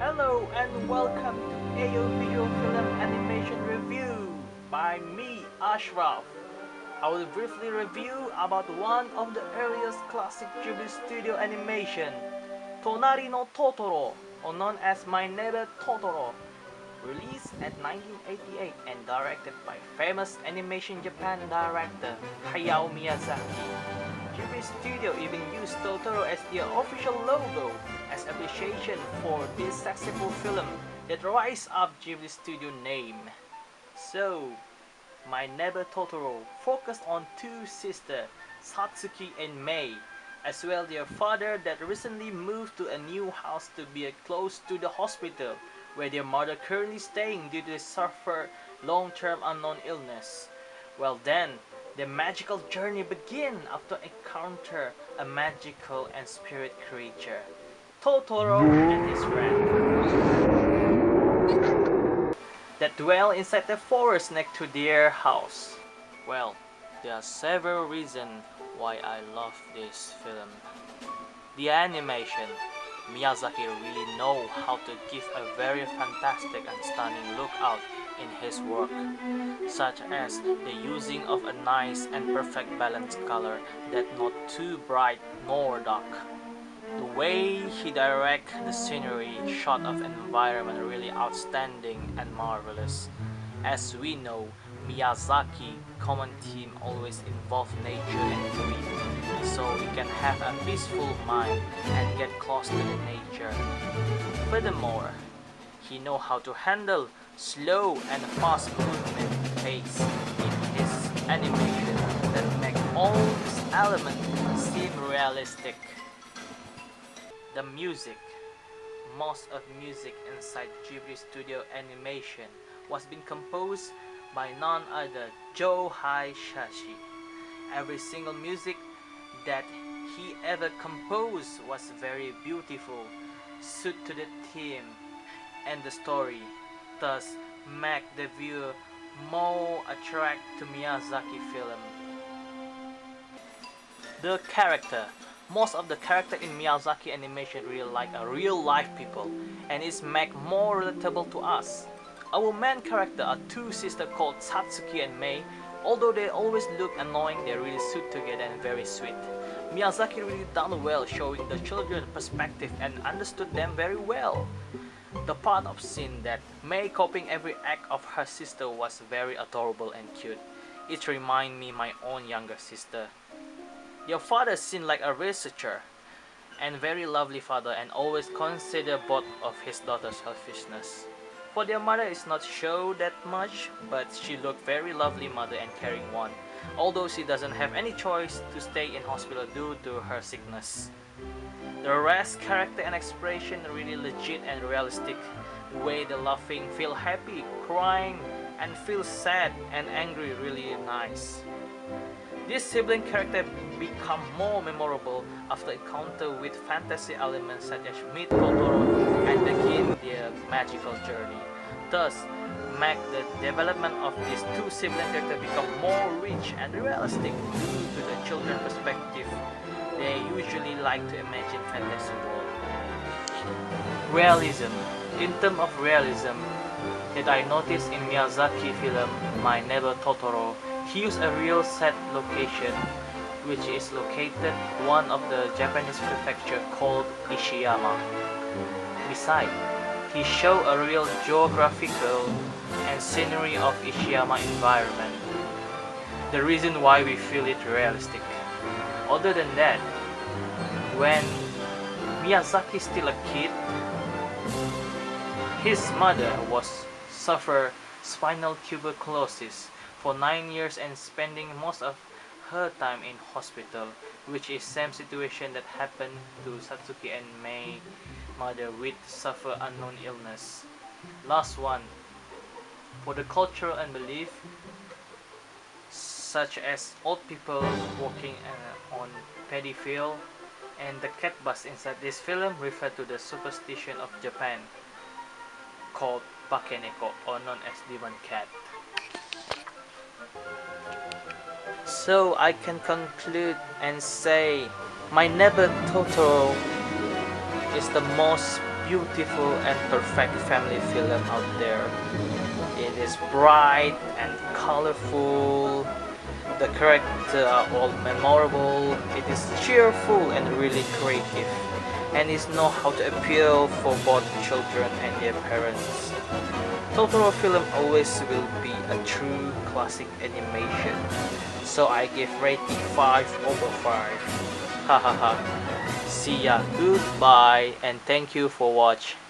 Hello and welcome to EiyoVisual Film Animation Review by me, Ashraf. I will briefly review about one of the earliest classic Ghibli studio animation, Tonari no Totoro, or known as My Neighbor Totoro, released at 1988 and directed by famous animation Japan director Hayao Miyazaki. Ghibli Studio even used Totoro as their official logo as appreciation for this successful film that rise up Ghibli Studio name. So, My Neighbor Totoro focused on two sisters, Satsuki and Mei, as well their father that recently moved to a new house to be close to the hospital where their mother currently staying due to suffer long-term unknown illness. Well then, the magical journey begins after encounter a magical and spirit creature, Totoro and his friend, that dwell inside the forest next to their house. Well, there are several reasons why I love this film. The animation, Miyazaki really know how to give a very fantastic and stunning look out in his work, such as the using of a nice and perfect balanced color that not too bright nor dark. The way he directs the scenery, shot of environment really outstanding and marvelous. As we know, Miyazaki common theme always involve nature and breathe, so we can have a peaceful mind and get close to the nature. Furthermore, he know how to handle slow and fast movement pace in his animation that make all these elements seem realistic. The music. Most of music inside Ghibli Studio Animation was being composed by none other Joe Hisaishi. Every single music that he ever composed was very beautiful, suit to the theme and the story, thus make the viewer more attract to Miyazaki film. The character. Most of the character in Miyazaki animation really like a real life people and is make more relatable to us. Our main character are two sisters called Satsuki and Mei. Although they always look annoying, they really suit together and very sweet. Miyazaki really done well showing the children perspective and understood them very well. The part of scene that Mei copying every act of her sister was very adorable and cute. It remind me my own younger sister. Your father seemed like a researcher and very lovely father and always consider both of his daughter's selfishness. For their mother is not show that much, but she looked very lovely mother and caring one, although she doesn't have any choice to stay in hospital due to her sickness. The rest character and expression really legit and realistic. The way they laughing, feel happy, crying, and feel sad and angry really nice. This sibling character become more memorable after encounter with fantasy elements such as meet Totoro and begin their magical journey. Thus, make the development of these two sibling characters become more rich and realistic due to the children's perspective. They usually like to imagine fantasy world. Realism. In terms of realism, that I noticed in Miyazaki film My Neighbor Totoro, he used a real set location, which is located one of the Japanese prefecture called Ishiyama. Besides, he showed a real geographical and scenery of Ishiyama environment. The reason why we feel it realistic. Other than that, when Miyazaki still a kid, his mother was suffer spinal tuberculosis for 9 years and spending most of her time in hospital, which is same situation that happened to Satsuki and Mei mother with suffer unknown illness. Last one, for the cultural and belief, such as old people working on paddy field, and the cat bus inside this film refer to the superstition of Japan called Bakeneko, or known as demon cat. So I can conclude and say My Neighbor Totoro is the most beautiful and perfect family film out there. It is bright and colorful. The characters are all memorable. It is cheerful and really creative, and it know how to appeal for both children and their parents. Totoro film always will be a true classic animation, so I give rating 5 over 5. Hahaha. See ya, goodbye, and thank you for watching.